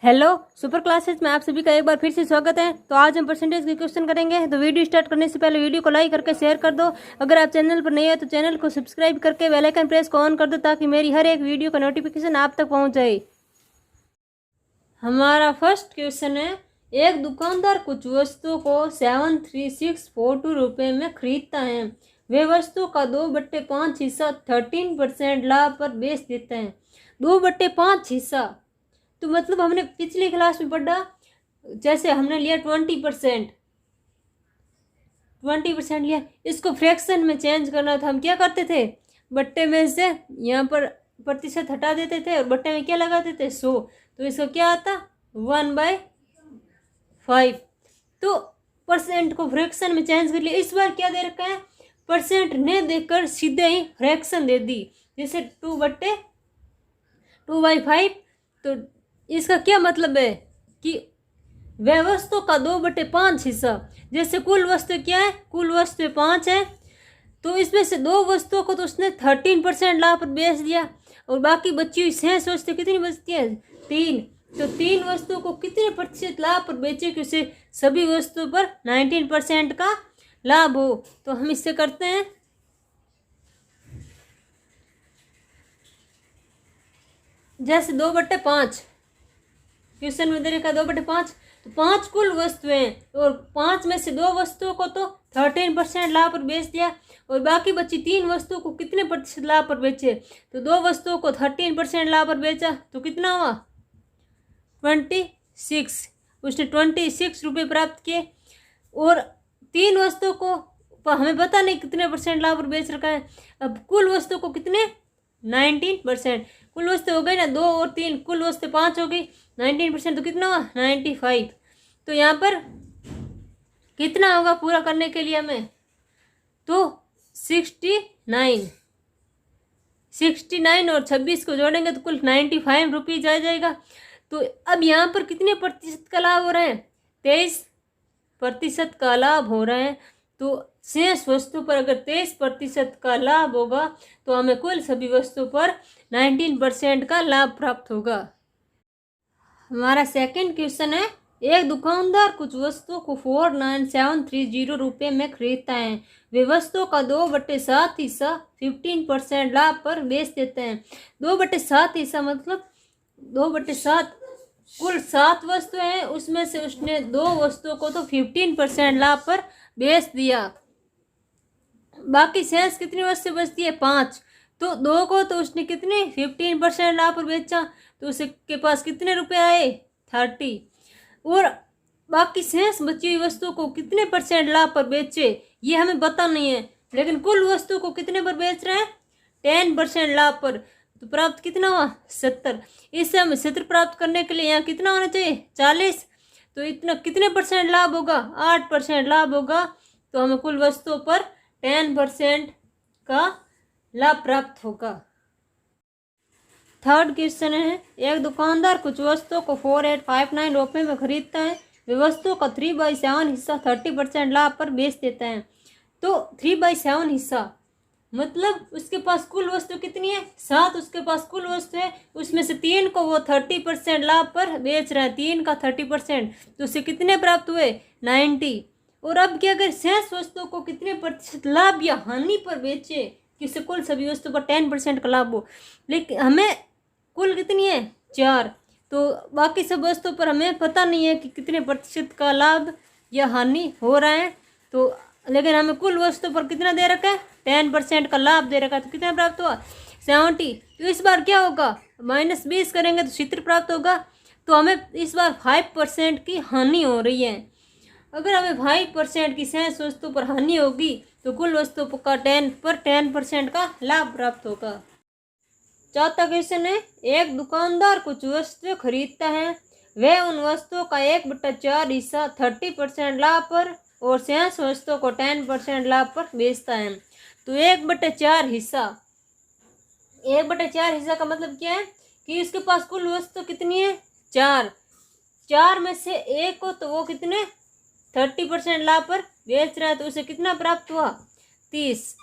Hello super classes में आप सभी का एक बार फिर से स्वागत है। तो आज हम परसेंटेज के क्वेश्चन करेंगे। तो वीडियो स्टार्ट करने से पहले वीडियो को लाइक करके शेयर कर दो। अगर आप चैनल पर नए हैं तो चैनल को सब्सक्राइब करके बेल आइकन प्रेस को ऑन कर दो ताकि मेरी हर एक वीडियो का नोटिफिकेशन आप तक पहुंच जाए। हमारा फर्स्ट क्वेश्चन है, एक दुकानदार कुछ वस्तुओं को 73642 रुपये में खरीदता है। वे वस्तु का 2/5 हिस्सा 13% लाभ पर बेच देता है। 2/5 हिस्सा तो मतलब हमने पिछली क्लास में पढ़ा, जैसे हमने लिया 20% लिया, इसको फ्रैक्शन में चेंज करना था। हम क्या करते थे, बट्टे में से यहाँ पर प्रतिशत हटा देते थे और बट्टे में क्या लगाते थे 100, तो इसका क्या आता 1/5। तो परसेंट को फ्रैक्शन में चेंज कर लिया। इस बार क्या दे रखा है, परसेंट ने देकर सीधे ही फ्रैक्शन दे दी, जैसे 2/5। तो इसका क्या मतलब है कि वह वस्तु का 2/5 हिस्सा, जैसे कुल वस्तु क्या है, कुल वस्तु 5 है, तो इसमें से 2 वस्तुओं को तो उसने 13% लाभ पर बेच दिया और बाकी बची हुई 6 वस्तु कितनी बचती है 3। तो 3 वस्तुओं को कितने प्रतिशत लाभ पर बेचे कि उसे सभी वस्तुओं पर 19% का लाभ हो। तो हम इससे करते हैं, जैसे 2/5 क्वेश्चन में दे रखा 2/5, तो 5 कुल वस्तुएं और 5 में से 2 वस्तुओं को तो 13% लाभ पर बेच दिया और बाकी बची 3 वस्तुओं को कितने प्रतिशत लाभ पर बेचे, तो 2 वस्तुओं को 13% लाभ पर बेचा तो कितना हुआ 26। उसने 26 रुपये प्राप्त किए और 3 वस्तुओं को हमें पता नहीं कितने परसेंट लाभ पर बेच रखा है। अब कुल वस्तु को कितने 19%, कुल वस्तु हो गई ना 2 और 3, कुल वस्तु 5 हो गई, 19% तो कितना हुआ 95। तो यहाँ पर कितना होगा पूरा करने के लिए हमें, तो 69 और 26 को जोड़ेंगे तो कुल 95 रुपीज आ जाएगा। तो अब यहाँ पर कितने प्रतिशत का लाभ हो रहा है, 23% का लाभ हो रहा है। तो शेष वस्तु पर अगर 23% का लाभ होगा तो हमें कुल सभी वस्तु पर 19% का लाभ प्राप्त होगा। हमारा सेकंड क्वेश्चन है, एक दुकानदार कुछ वस्तुओं को 49730 रुपये में खरीदता है। वे वस्तुओं का 2/7 हिस्सा 15% लाभ पर बेच देते हैं। 2/7 हिस्सा मतलब 2/7, कुल 7 वस्तुएं हैं, उसमें से उसने 2 वस्तुओं को तो 15% लाभ पर बेच दिया। बाकी शेष कितनी वस्तु बचती है 5, तो 2 को तो उसने कितने 15% लाभ पर बेचा तो उसके पास कितने रुपए आए 30, और बाकी शेष बची हुई वस्तु को कितने परसेंट लाभ पर बेचे ये हमें पता नहीं है, लेकिन कुल वस्तु को कितने पर बेच रहे हैं 10% लाभ पर, तो प्राप्त कितना हुआ 70। इससे हमें 70 प्राप्त करने के लिए यहाँ कितना होना चाहिए 40, तो इतना कितने परसेंट लाभ होगा 8% लाभ होगा। तो हमें कुल वस्तुओं पर 10% का लाभ प्राप्त होगा। थर्ड क्वेश्चन है, एक दुकानदार कुछ वस्तुओं को 4859 रुपये में खरीदता है। वे वस्तुओं का 3/7 हिस्सा 30% लाभ पर बेच देता है। तो 3/7 हिस्सा मतलब उसके पास कुल वस्तु कितनी है 7, उसके पास कुल वस्तु है, उसमें से 3 को वो 30% लाभ पर बेच रहा है, 3 का 30%, तो उसे कितने प्राप्त हुए 90। और अब क्या अगर शेष वस्तुओं को कितने प्रतिशत लाभ या हानि पर बेचे कि उसे कुल सभी वस्तु पर 10% का लाभ हो, लेकिन हमें कुल कितनी है 4, तो बाकी सब वस्तुओं पर हमें पता नहीं है कि कितने प्रतिशत का लाभ या हानि हो रहा है। तो लेकिन हमें कुल वस्तु पर कितना दे रखा है 10% का लाभ दे रखा है, तो कितना प्राप्त हुआ 70। तो इस बार क्या होगा -20 करेंगे तो 70 प्राप्त होगा। तो हमें इस बार 5% की हानि हो रही है। अगर हमें 5% की शेष वस्तु पर हानि होगी तो कुल वस्तु का 10% का लाभ प्राप्त होगा। चौथा क्वेश्चन है, एक दुकानदार कुछ वस्तुएं खरीदता है। वह उन वस्तुओं का 1/4 हिस्सा 30% लाभ पर और शेष वस्तुओं को 10% लाभ पर बेचता है। तो 1/4 हिस्सा, 1/4 हिस्सा का मतलब क्या है कि उसके पास कुल वस्तु कितनी है 4 में से 1 को तो वो कितने 30% लाभ पर बेच रहा है, तो उसे कितना प्राप्त हुआ 30,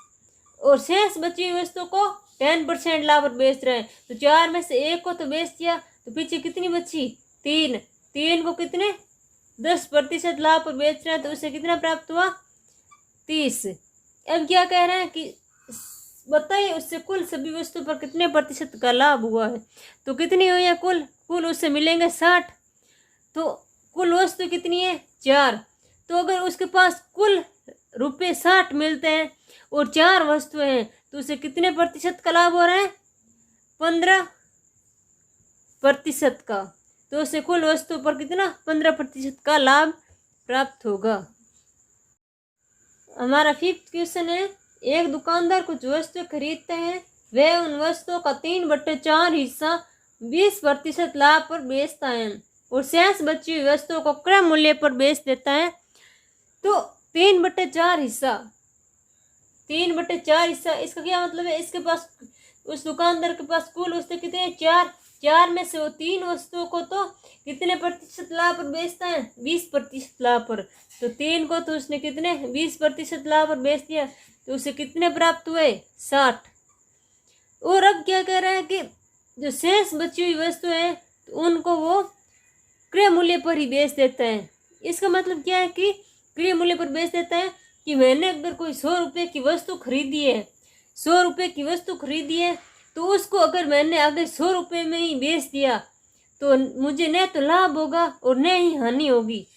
और शेष बची हुई वस्तु को 10% लाभ पर बेच रहे हैं, तो 4 में से 1 को तो बेच दिया, तो पीछे कितनी बची 3, 3 को कितने 10% लाभ पर बेच रहे हैं तो उसे कितना प्राप्त हुआ 30। अब क्या कह रहे हैं कि बताइए उससे कुल सभी वस्तुओं पर कितने प्रतिशत का लाभ हुआ है। तो कितनी हुई है कुल उससे मिलेंगे 60। तो कुल वस्तु कितनी है 4। तो अगर उसके पास कुल रुपये 60 मिलते हैं और 4 वस्तुएं हैं तो उसे कितने प्रतिशत का लाभ हो रहा है 15% का। तो उसे कुल वस्तु पर कितना 15% का लाभ प्राप्त होगा। हमारा 5th क्वेश्चन है, एक दुकानदार कुछ वस्तुएं खरीदते हैं, वह उन वस्तुओं का 3/4 हिस्सा 20% लाभ पर बेचता है और शेष बची हुई वस्तुओं को क्रय मूल्य पर बेच देता है। तो 3/4 हिस्सा, 3/4 हिस्सा, इसका क्या मतलब है, इसके पास उस दुकानदार के पास कुल वस्तु कितने हैं 4 में से वो 3 वस्तुओं को तो कितने प्रतिशत लाभ पर बेचता है 20% लाभ पर। तो 3 को तो उसने कितने 20% लाभ पर बेच दिया तो उसे कितने प्राप्त हुए 60। और अब क्या कह रहे हैं कि जो शेष बची हुई वस्तु है तो उनको वो क्रय मूल्य पर ही बेच देता है। इसका मतलब क्या है कि क्रय मूल्य पर बेच देता है कि मैंने अगर कोई 100 रुपये की वस्तु खरीदी है, 100 रुपये की वस्तु खरीदी है तो उसको अगर मैंने अगर 100 रुपये में ही बेच दिया तो मुझे न तो लाभ होगा और न ही हानि होगी।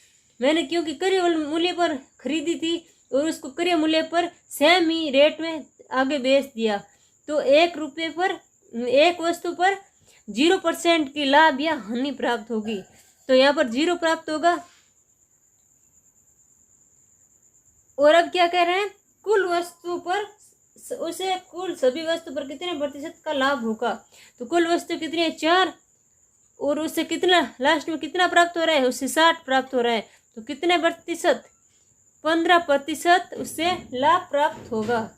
मैंने क्योंकि क्रय मूल्य पर खरीदी थी और उसको क्रय मूल्य पर सेम ही रेट में आगे बेच दिया तो 1 रुपये पर एक वस्तु पर 0% की लाभ या हानि प्राप्त होगी। तो यहाँ पर 0 प्राप्त होगा। और अब क्या कह रहे हैं कुल वस्तु पर उसे कुल सभी वस्तु पर कितने प्रतिशत का लाभ होगा। तो कुल वस्तु कितनी है 4 और उससे कितना लास्ट में कितना प्राप्त हो रहा है उससे 60 प्राप्त हो रहा है। तो कितने प्रतिशत 15% उससे लाभ प्राप्त होगा।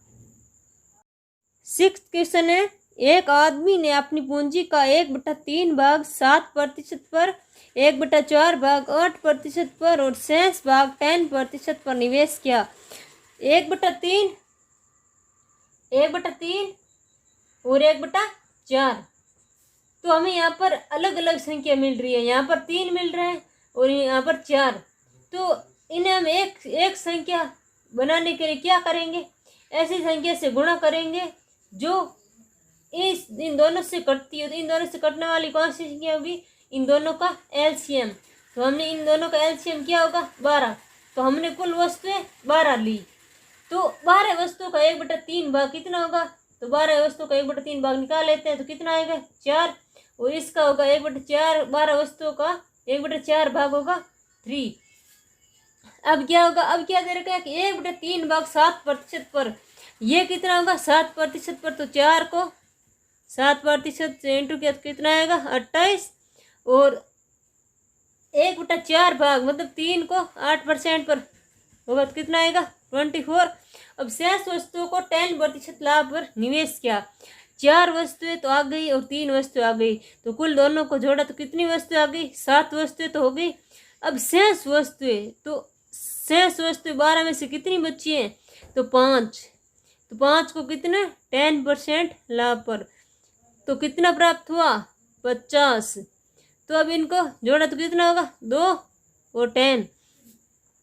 6th क्वेश्चन है, एक आदमी ने अपनी पूंजी का 1/3 भाग 7% पर, 1/4 भाग 8% पर और शेष भाग 10% पर निवेश किया। 1/3 और 1/4। तो हमें यहाँ पर अलग अलग संख्या मिल रही है, यहाँ पर 3 मिल रहा है और यहाँ पर 4। तो इन्हें हम एक संख्या बनाने के लिए क्या करेंगे, ऐसी संख्या से गुणा करेंगे जो इन दोनों से कटती है। तो इन दोनों से कटने वाली कौन सी संख्या होगी, इन दोनों का एलसीएम। तो हमने इन दोनों का एलसीएम क्या होगा 12। तो हमने कुल वस्तुएं 12 ली। तो 12 वस्तुओं का 1/3 भाग कितना होगा, तो 12 वस्तुओं का 1/3 भाग निकाल लेते हैं तो कितना आएगा 4 और इसका होगा 1/4, 12 वस्तुओं का 1/4 भाग होगा 3। अब क्या होगा, अब क्या दे रखा है कि 1/3 भाग 7% पर, ये कितना होगा 7% पर। तो 4 को 7% से इंटू किया तो कितना आएगा 28 और 1/4 भाग मतलब 3 को 8% पर होगा तो कितना आएगा 24। अब शेष वस्तुओं को 10% लाभ पर निवेश किया। 4 वस्तुएं तो आ गई और 3 वस्तुएं आ गई तो कुल दोनों को जोड़ा तो कितनी वस्तुएं आ गई 7 वस्तुएं तो हो गई। अब शेष वस्तुएं, तो शेष वस्तुएं 12 में से कितनी बची हैं तो 5। तो 5 को कितना 10% लाभ पर, तो कितना प्राप्त हुआ 50। तो अब इनको जोड़ा तो कितना होगा 2 और 10,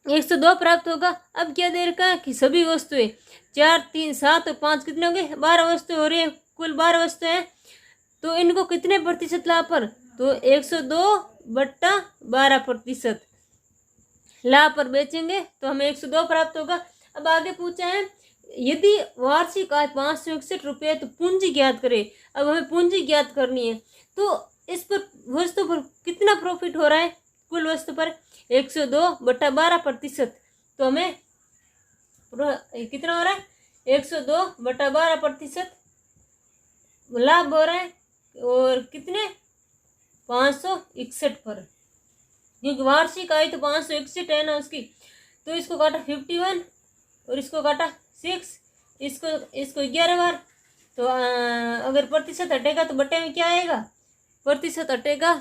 102 प्राप्त होगा। अब क्या दे रखा है कि सभी वस्तुएं 4, 3, 7 और 5 कितने हो गए 12 वस्तुएं हो रही है, कुल 12 वस्तुएं हैं। तो इनको कितने प्रतिशत लाभ पर, तो 102/12% लाभ पर बेचेंगे तो हमें 102 प्राप्त होगा। अब आगे पूछा है यदि वार्षिक आय 561 रुपये तो पूंजी ज्ञात करें। अब हमें पूंजी ज्ञात करनी है तो इस पर वस्तु पर कितना प्रॉफिट हो रहा है, कुल वस्तु पर 102/12%। तो हमें कितना हो रहा है 102/12% लाभ हो रहा है और कितने 561 पर, क्योंकि वार्षिक आय तो 561 है ना उसकी। तो इसको काटा 51 और इसको काटा 6, इसको 11 बार। तो अगर प्रतिशत हटेगा तो बटे में क्या आएगा, प्रतिशत हटेगा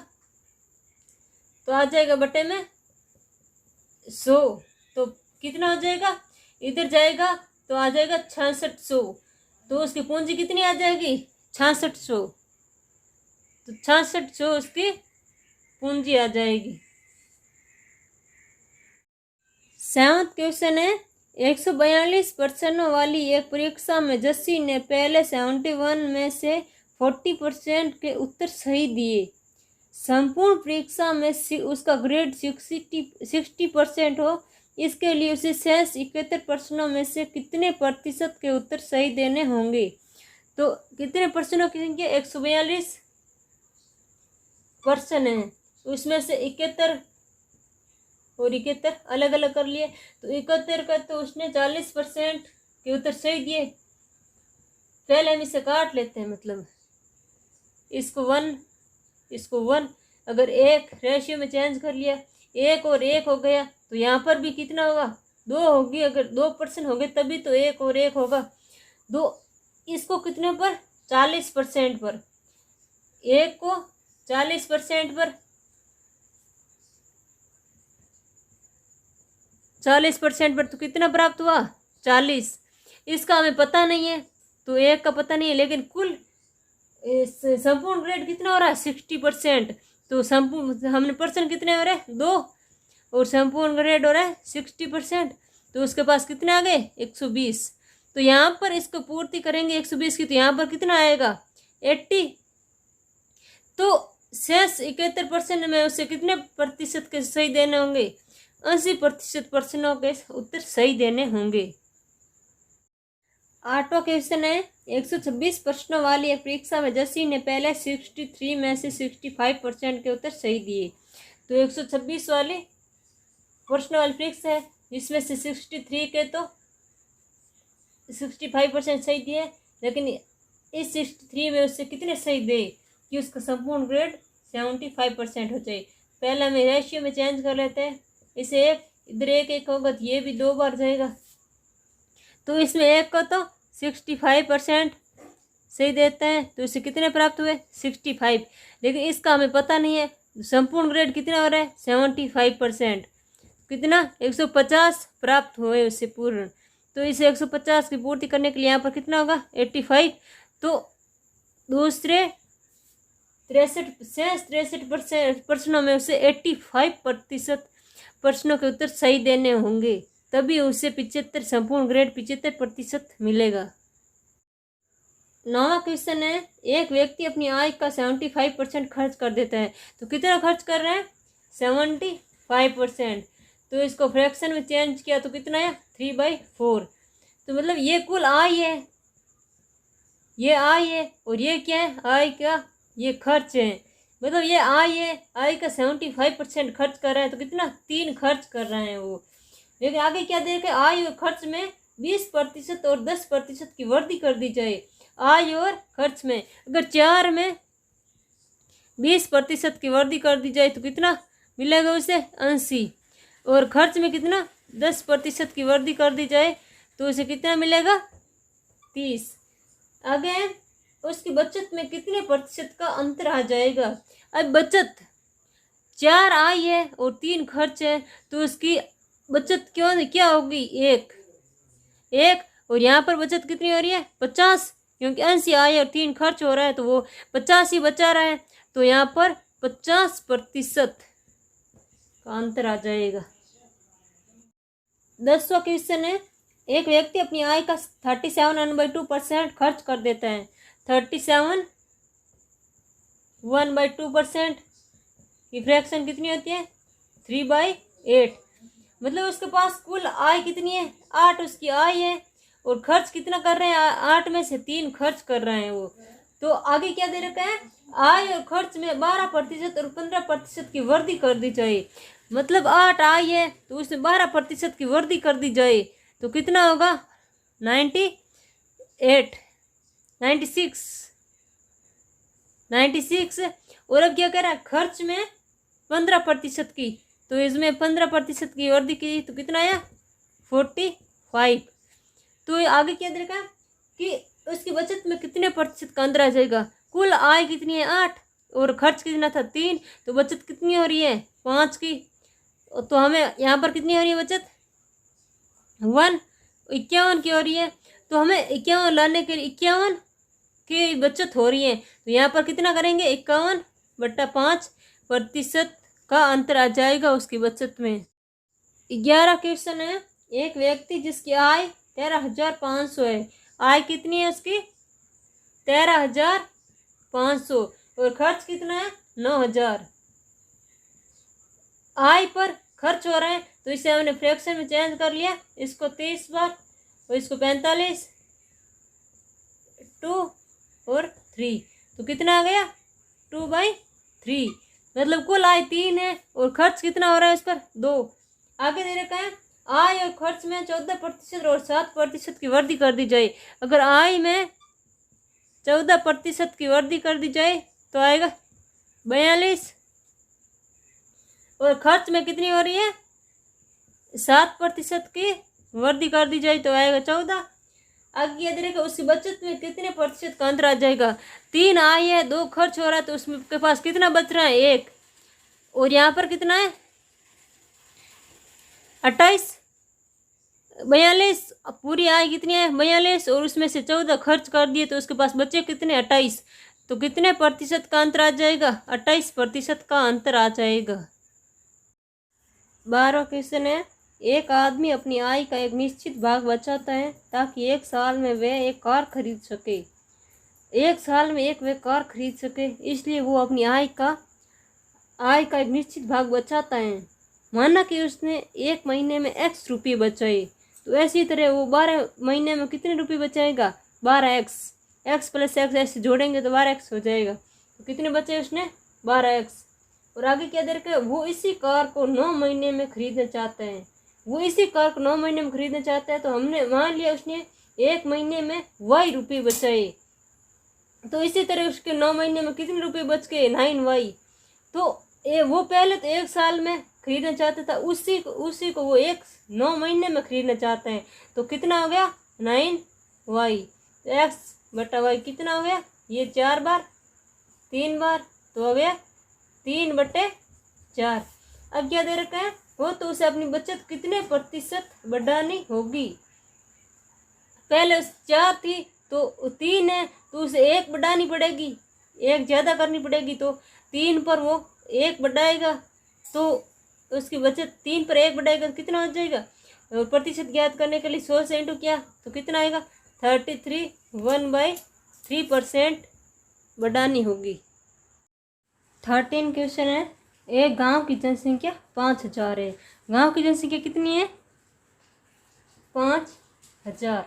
तो आ जाएगा बटे में 100। तो कितना हो जाएगा, इधर जाएगा तो आ जाएगा 6600। तो उसकी पूंजी कितनी आ जाएगी 6600। तो 6600 उसकी पूंजी आ जाएगी। 7वां क्वेश्चन है 142 प्रश्नों वाली एक परीक्षा में जस्सी ने पहले 71 में से 40% के उत्तर सही दिए। संपूर्ण परीक्षा में उसका ग्रेड 60% हो, इसके लिए उसे शेष 71 प्रश्नों में से कितने प्रतिशत के उत्तर सही देने होंगे। तो कितने प्रश्नों की संख्या 142 प्रश्न है, उसमें से 71 और 71 अलग अलग कर लिए, तो 71 का तो उसने 40% के उत्तर सही दिए। पहले हम इसे काट लेते हैं, मतलब इसको 1 इसको 1, अगर एक रेशियो में चेंज कर लिया, 1 और 1 हो गया, तो यहाँ पर भी कितना होगा 2 होगी। अगर 2% हो गए तभी तो 1 और 1 होगा। 2 इसको कितने पर 40% पर, 1 को 40% पर, 40% पर तो कितना प्राप्त हुआ 40। इसका हमें पता नहीं है, तो 1 का पता नहीं है, लेकिन कुल संपूर्ण ग्रेड कितना हो रहा है 60%। तो संपूर्ण हमने पर्सन कितने हो रहे हैं 2, और संपूर्ण ग्रेड हो रहा है 60%, तो उसके पास कितने आ गए 120। तो यहाँ पर इसको पूर्ति करेंगे 120 की, तो यहाँ पर कितना आएगा 80। तो शेष 71% में उसे कितने प्रतिशत के सही देने होंगे 80% प्रश्नों के उत्तर सही देने होंगे। 8वां क्वेश्चन है 126 प्रश्नों वाली एक परीक्षा में जस्सी ने पहले 63 में से 65% के उत्तर सही दिए। तो 126 वाले प्रश्नों वाली परीक्षा है, जिसमें से 63 के तो 65% सही दिए, लेकिन इस 63 में उससे कितने सही दे कि उसका संपूर्ण ग्रेड 75% हो जाए। पहले हमें रेशियो में चेंज कर लेते हैं, इसे 1 इधर 1 होगा, तो ये भी 2 बार जाएगा, तो इसमें 1 को तो 65% सही देते हैं, तो इसे कितने प्राप्त हुए 65। लेकिन इसका हमें पता नहीं है संपूर्ण ग्रेड कितना हो रहा है 75%, कितना 150 प्राप्त हुए उससे पूर्ण। तो इसे 150 की पूर्ति करने के लिए यहाँ पर कितना होगा 85। तो दूसरे 63% प्रश्नों में उसे 85% प्रश्नों के उत्तर सही देने होंगे, तभी उसे 75 संपूर्ण ग्रेड 75% मिलेगा। 9वां क्वेश्चन है एक व्यक्ति अपनी आय का 75% खर्च कर देता है, तो कितना खर्च कर रहा है 75%। तो इसको फ्रैक्शन में चेंज किया तो कितना है 3/4। तो मतलब ये कुल आय है, ये आय है, और ये क्या है आय का ये खर्च है। मतलब ये आय है, आय का 75% खर्च कर रहा है, तो कितना 3 खर्च कर रहे हैं वो। लेकिन आगे क्या देखे आय और खर्च में 20% और 10% की वृद्धि कर दी जाए। आय और खर्च में अगर 4 में 20% की वृद्धि कर दी जाए तो कितना मिलेगा उसे 80, और खर्च में कितना 10% की वृद्धि कर दी जाए तो उसे कितना मिलेगा 30। आगे उसकी बचत में कितने प्रतिशत का अंतर आ जाएगा। अब बचत 4 आय है और 3 खर्च है, तो उसकी बचत क्या होगी 1, और यहाँ पर बचत कितनी हो रही है 50, क्योंकि 80 आय और 3 खर्च हो रहा है, तो वो 50 ही बचा रहा है, तो यहाँ पर 50% का अंतर आ जाएगा। 10वां क्वेश्चन है एक व्यक्ति अपनी आय का 37 खर्च कर देता है। 37 1/2% की फ्रैक्शन कितनी होती है 3/8। मतलब उसके पास कुल आय कितनी है 8 उसकी आय है, और खर्च कितना कर रहे हैं 8 में से 3 खर्च कर रहे हैं वो। तो आगे क्या दे रखा है आय और खर्च में 12% और 15% की वृद्धि कर दी जाए। मतलब 8 आय है तो उसमें 12% की वृद्धि कर दी जाए तो कितना होगा 96। और अब क्या कह रहा है खर्च में 15% की, तो इसमें 15% की वृद्धि की तो कितना आया 45। तो आगे क्या दे रखा कि उसकी बचत में कितने प्रतिशत का अंतर आ जाएगा। कुल आय कितनी है 8 और खर्च कितना था 3, तो बचत कितनी हो रही है 5 की। तो हमें यहाँ पर कितनी हो रही है बचत 51 की हो रही है। तो हमें 51 लाने के लिए 51 की बचत हो रही है, तो यहाँ पर कितना करेंगे 51/5 प्रतिशत का अंतर आ जाएगा उसकी बचत में। 11 क्वेश्चन है। एक व्यक्ति जिसकी आय 13,500 है, आय कितनी है उसकी 13,500 और खर्च कितना है 9,000। आय पर खर्च हो रहा है तो इसे हमने फ्रैक्शन में चेंज कर लिया, इसको 30 बार और इसको 45, 2 और 3, तो कितना आ गया 2/3। मतलब कुल आय 3 है और खर्च कितना हो रहा है इस पर 2। आगे दे रखा है आय और खर्च में 14% और 7% की वृद्धि कर दी जाए। अगर आय में 14% की वृद्धि कर दी जाए तो आएगा 42 और खर्च में कितनी हो रही है 7% की वृद्धि कर दी जाए तो आएगा 14। आगे याद रखेगा उसकी बचत में कितने प्रतिशत का अंतर आ जाएगा। 3 आय है 2 खर्च हो रहा है तो उसमें के पास कितना बच रहा है 1 और यहाँ पर कितना है 28, 42 पूरी आय कितनी है 42 और उसमें से 14 खर्च कर दिए तो उसके पास बचे कितने 28, तो कितने प्रतिशत का अंतर आ जाएगा 28% का अंतर आ जाएगा। 12वां क्वेश्चन है। एक आदमी अपनी आय का एक निश्चित भाग बचाता है ताकि एक साल में वह एक कार खरीद सके। एक साल में वह कार खरीद सके इसलिए वो अपनी आय का एक निश्चित भाग बचाता है। माना कि उसने एक महीने में x रुपये बचाए तो ऐसी तरह वो 12 महीने में कितने रुपये बचाएगा 12x, x + x ऐसे जोड़ेंगे तो 12x हो जाएगा। तो कितने बचे उसने 12x। और आगे क्या दे रखा है वो इसी कार को 9 महीने में खरीदना चाहता है। वो इसी कार को 9 महीने में खरीदना चाहता है तो हमने मान लिया उसने एक महीने में y रुपये बचाए, तो इसी तरह उसके 9 महीने में कितने रुपये बच गए 9y। तो वो पहले तो एक साल में खरीदना चाहता था, उसी को वो 9 महीने में खरीदना चाहते हैं तो कितना हो गया 9y। तो x/y कितना हो गया ये 4 बार 3 बार तो हो गया 3/4। अब क्या दे रखा है वो तो उसे अपनी बचत कितने प्रतिशत बढ़ानी होगी। पहले 4 थी तो 3 है तो उसे 1 बढ़ानी पड़ेगी, 1 ज़्यादा करनी पड़ेगी तो 3 पर वो 1 बढ़ाएगा तो उसकी बचत 3 पर 1 बढ़ाएगा तो कितना हो जाएगा। और प्रतिशत ज्ञात करने के लिए 100 से इंटू किया तो कितना आएगा 33, 1/3% बढ़ानी होगी। 13 क्वेश्चन है। एक गांव की जनसंख्या 5,000 है। गांव की जनसंख्या कितनी है 5,000।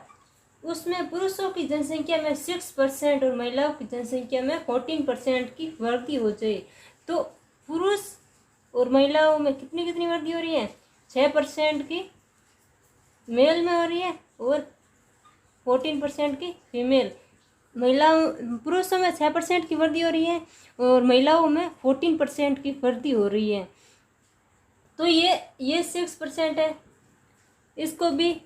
उसमें पुरुषों की जनसंख्या में 6% और महिलाओं की जनसंख्या में 14% की वृद्धि हो जाए तो पुरुष और महिलाओं में कितनी वृद्धि हो रही है 6% की मेल में हो रही है और 14% की फीमेल। पुरुषों में 6% की वृद्धि हो रही है और महिलाओं में 14% की वृद्धि हो रही है। तो ये 6% है, इसको भी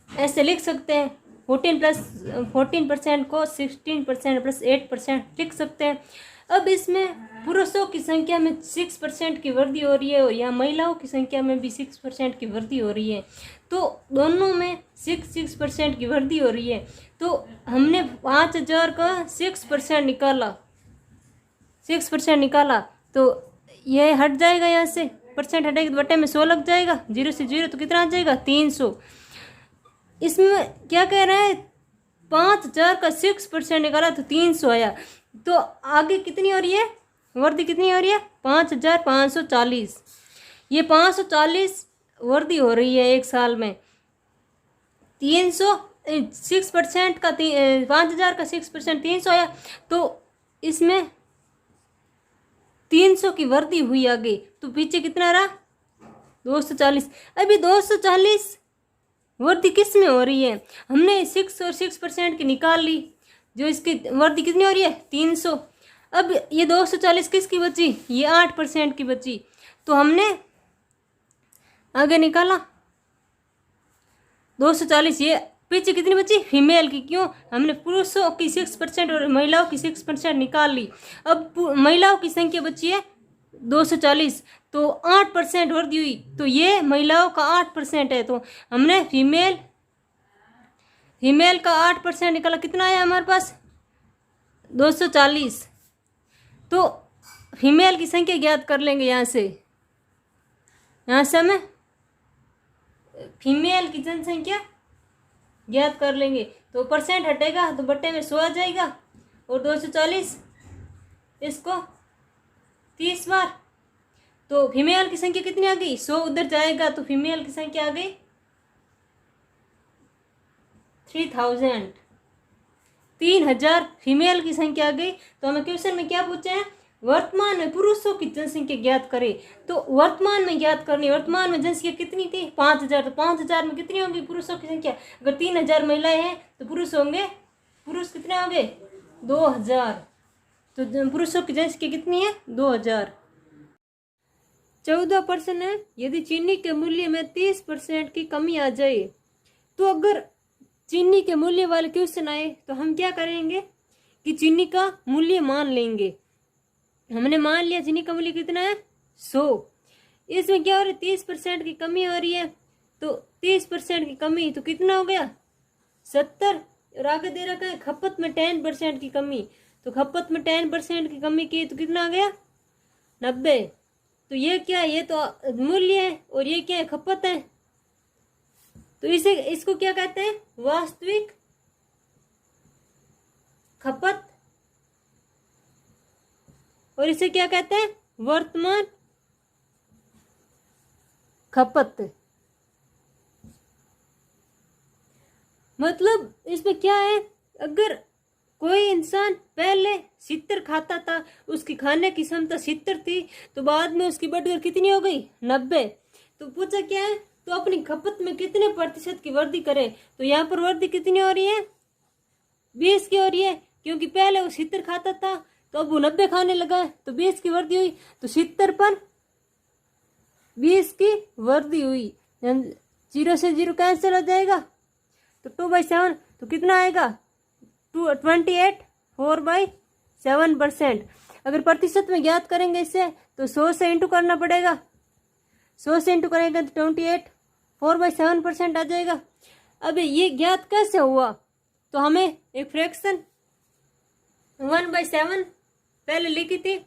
ऐसे लिख सकते हैं 14% को 16% + 8% लिख सकते हैं। अब इसमें पुरुषों की संख्या में 6% की वृद्धि हो रही है और यहाँ महिलाओं की संख्या में भी 6% की वृद्धि हो रही है तो दोनों में 6% की वृद्धि हो रही है। तो हमने 5,000 का 6% निकाला तो यह हट जाएगा, यहाँ से परसेंट हटेगा तो बटे में 100 लग जाएगा, 0 से 0 तो कितना आ जाएगा 300। इसमें क्या कह रहा है 5,000 का 6% निकाला तो 300 आया। तो आगे कितनी हो रही है वृद्धि कितनी हो रही है 5,540। ये 540 वृद्धि हो रही है एक साल में। 6% का 5,000 का 6% 300 आया तो इसमें 300 की वृद्धि हुई आगे तो पीछे कितना रहा 240। अभी 240 वृद्धि किस में हो रही है हमने 6 और 6% की निकाल ली, जो इसकी वृद्धि कितनी हो रही है 300। अब ये 240 किसकी बची ये 8% की बची तो हमने आगे निकाला 240। ये पीछे कितनी बची फीमेल की, क्यों हमने पुरुषों की 6% और महिलाओं की 6% निकाल ली। अब महिलाओं की संख्या बची है 240 तो 8% वृद्धि हुई तो ये महिलाओं का 8% है तो हमने फीमेल का 8% निकाला, कितना आया हमारे पास 240। तो फीमेल की संख्या ज्ञात कर लेंगे यहाँ से हमें फीमेल की जनसंख्या ज्ञात कर लेंगे। तो परसेंट हटेगा तो बट्टे में 100 आ जाएगा और 240 इसको 30 बार। तो फीमेल की संख्या कितनी आ गई, 100 उधर जाएगा तो फीमेल की संख्या आ गई 3000 फीमेल की संख्या आ गई। तो हमें क्वेश्चन में क्या पूछे हैं, वर्तमान में पुरुषों की जनसंख्या ज्ञात करें। तो वर्तमान में ज्ञात करनी, वर्तमान में जनसंख्या कितनी थी 5000, तो 5000 में कितनी होगी पुरुषों की संख्या। अगर 3000 महिलाएं हैं तो पुरुष कितने होंगे 2000। तो पुरुषों की जनसंख्या कितनी है 2000। 14 प्रश्न है, यदि चीनी के मूल्य में 30% की कमी आ जाए। तो अगर चीनी के मूल्य वाले क्वेश्चन आए तो हम क्या करेंगे कि चीनी का मूल्य मान लेंगे। हमने मान लिया चीनी का मूल्य कितना है 100। इसमें क्या हो रहा है 30% की कमी हो रही है। तो 30% की कमी तो कितना हो गया 70। और आगे दे रखा है खपत में 10% की कमी। तो खपत में 10% की कमी की तो कितना आ गया 90। तो ये क्या है, ये तो मूल्य है और ये क्या है खपत है। तो इसको क्या कहते हैं वास्तविक खपत और इसे क्या कहते हैं वर्तमान खपत। मतलब इसमें क्या है, अगर कोई इंसान पहले 70 खाता था, उसकी खाने की क्षमता 70 थी, तो बाद में उसकी बढ़कर कितनी हो गई 90। तो पूछा क्या है, तो अपनी खपत में कितने प्रतिशत की वृद्धि करे। तो यहाँ पर वृद्धि कितनी हो रही है 20 की हो रही है, क्योंकि पहले वो 70 खाता था तो अब वो 90 खाने लगा है, तो 20 की वृद्धि हुई। तो 70 पर 20 की वृद्धि हुई, 0 से 0 कैंसिल हो जाएगा। तो 2/7 तो कितना आएगा 28 4/7%। अगर प्रतिशत में ज्ञात करेंगे इससे तो 100 से इंटू करना पड़ेगा। 100 से इंटू करेंगे तो 28 4/7% आ जाएगा। अब ये ज्ञात कैसे हुआ, तो हमें एक फ्रैक्शन 1/7 पहले लिखी थी।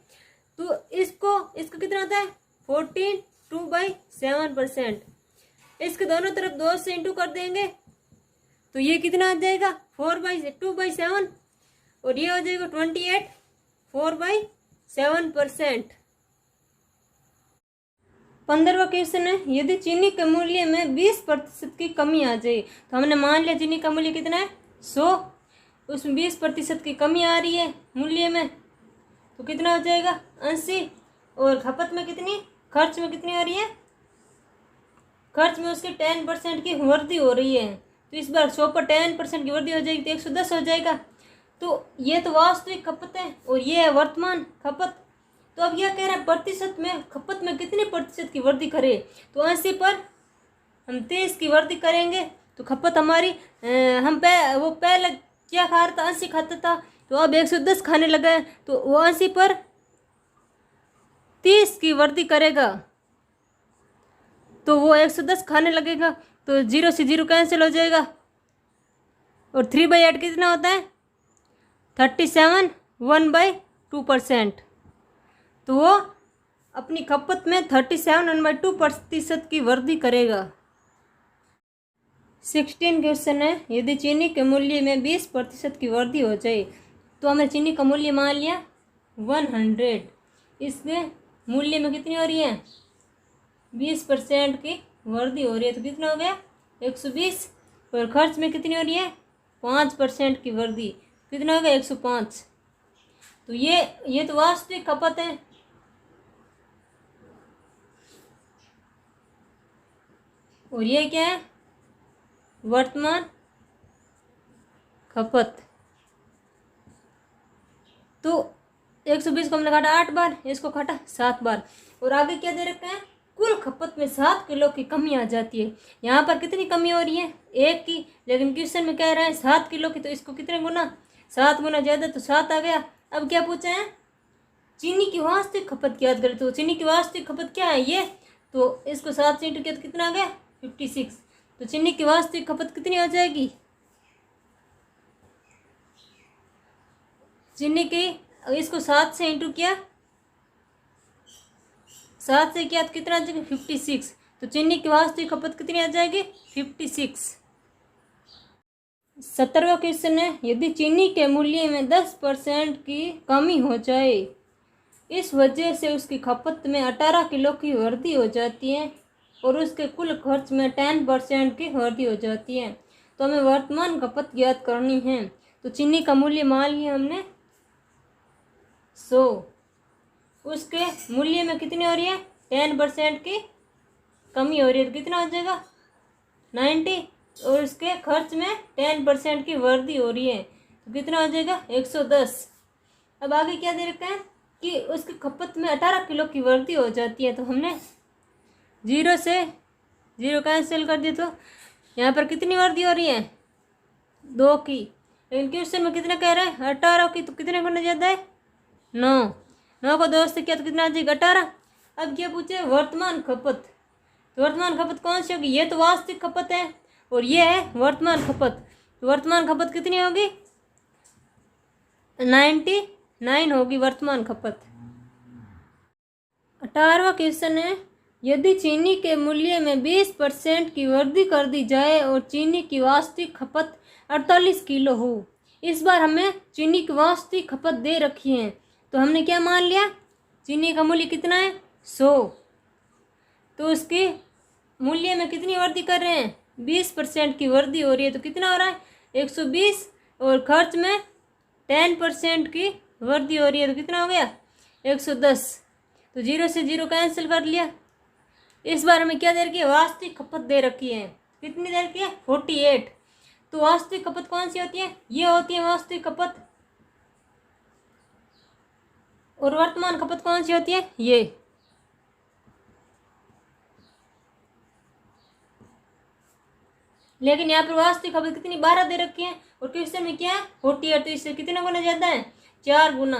तो इसको कितना होता है 14 2/7%। इसके दोनों तरफ 2 से इंटू कर देंगे तो ये कितना आ जाएगा 2/7 और ये हो जाएगा 28 4/7%। 15वां क्वेश्चन है, यदि चीनी के मूल्य में 20% की कमी आ जाए। तो हमने मान लिया चीनी का मूल्य कितना है 100, उसमें 20% की कमी आ रही है मूल्य में, तो कितना हो जाएगा 80। और खपत में कितनी, खर्च में कितनी हो रही है, खर्च में उसके 10% की वृद्धि हो रही है। तो इस बार 100 पर 10% की वृद्धि हो जाएगी तो 110 हो जाएगा। तो ये तो वास्तविक खपत है और ये है वर्तमान खपत। तो अब यह कह रहा है प्रतिशत में खपत में कितने प्रतिशत की वृद्धि करे। तो 80 पर हम 30 की वृद्धि करेंगे तो खपत हमारी वो पहले क्या खा रहा था 80 खाता था, तो अब 110 खाने लगा है। तो वो 80 पर 30 की वृद्धि करेगा तो वो 110 खाने लगेगा। तो 0 से 0 कैंसिल हो जाएगा और 3/8 कितना होता है 37 1/2%। तो वो अपनी खपत में 37 1/2% की वृद्धि करेगा। 16 क्वेश्चन है, यदि चीनी के मूल्य में 20% की वृद्धि हो जाए। तो हमें चीनी का मूल्य मान लिया 100, इसके मूल्य में कितनी हो रही है 20% की वृद्धि हो रही है, तो कितना हो गया 120। और खर्च में कितनी हो रही है 5% की वृद्धि, कितना हो गया 105। तो ये तो वास्तविक खपत है। और ये क्या है वर्तमान खपत। तो 120 को हमने काटा 8 बार, इसको काटा 7 बार। और आगे क्या दे रखा है कुल खपत में 7 किलो की कमी आ जाती है। यहाँ पर कितनी कमी हो रही है 1 की, लेकिन क्वेश्चन में कह रहा है 7 किलो की, तो इसको कितने गुना 7 गुना ज़्यादा, तो 7 आ गया। अब क्या पूछा है चीनी की वास्तविक खपत याद करें। तो चीनी की वास्तविक खपत क्या है ये, तो इसको 7 से इंटू किया तो कितना आ गया 56। तो चीनी की वास्तविक खपत कितनी हो जाएगी, चीनी की इसको 7 से इंटू किया, 7 से किया तो कितना आ जाएगा 56। तो चीनी की वास्तविक खपत कितनी आ जाएगी 56। 17वां क्वेश्चन है, यदि चीनी के मूल्य में 10% की कमी हो जाए, इस वजह से उसकी खपत में 18 किलो की वृद्धि हो जाती है और उसके कुल खर्च में 10% की वृद्धि हो जाती है, तो हमें वर्तमान खपत ज्ञात करनी है। तो चीनी का मूल्य मान लिया हमने 100, उसके मूल्य में कितनी हो रही है 10% की कमी हो रही है, तो कितना हो जाएगा 90, और उसके खर्च में 10% की वृद्धि हो रही है, तो कितना हो जाएगा 110। अब आगे क्या दे रखा है कि उसकी खपत में 18 किलो की वृद्धि हो जाती है, तो हमने 0 से 0 कैंसिल कर दिए, तो यहाँ पर कितनी वृद्धि हो रही है 2 की, लेकिन क्वेश्चन में कितना कह रहा है 18 की, तो कितने गुना ज़्यादा है 9 को 2 से किया तो कितना आ जाएगा 18। अब क्या पूछे वर्तमान खपत, तो वर्तमान खपत कौन सी होगी, ये तो वास्तविक खपत है और ये है वर्तमान खपत, तो वर्तमान खपत कितनी होगी 99 होगी वर्तमान खपत। 18वां क्वेश्चन है, यदि चीनी के मूल्य में 20% की वृद्धि कर दी जाए और चीनी की वास्तविक खपत 48 किलो हो। इस बार हमें चीनी की वास्तविक खपत दे रखी है, तो हमने क्या मान लिया चीनी का मूल्य कितना है 100, तो उसके मूल्य में कितनी वृद्धि कर रहे हैं 20% की वृद्धि हो रही है, तो कितना हो रहा है 120, और खर्च में 10% की वृद्धि हो रही है, तो कितना हो गया 110। तो 0 से 0 कैंसिल कर लिया। इस बार हमें क्या दे रखी है वास्तविक खपत दे रखी है, कितनी दे रखी है 48। तो वास्तविक खपत कौन सी होती है, ये होती है वास्तविक खपत, और वर्तमान खपत कौन सी होती है ये। लेकिन यहाँ पर वास्तविक खपत कितनी 12 दे रखी है और क्वेश्चन में क्या है 48, तो इससे कितना गुना ज़्यादा है 4 गुना,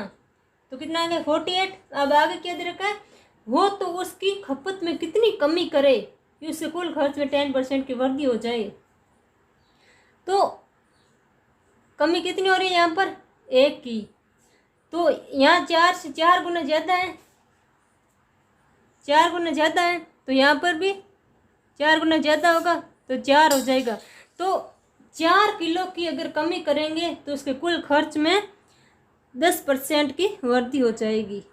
तो कितना आ गया 48। अब आगे क्या दे रखा है वो तो उसकी खपत में कितनी कमी करे कि उसके कुल खर्च में 10% की वृद्धि हो जाए, तो कमी कितनी हो रही है यहाँ पर 1 की, तो यहाँ 4 से 4 गुना ज़्यादा है, 4 गुना ज़्यादा है, तो यहाँ पर भी 4 गुना ज़्यादा होगा तो 4 हो जाएगा। तो 4 किलो की अगर कमी करेंगे तो उसके कुल खर्च में 10% की वृद्धि हो जाएगी।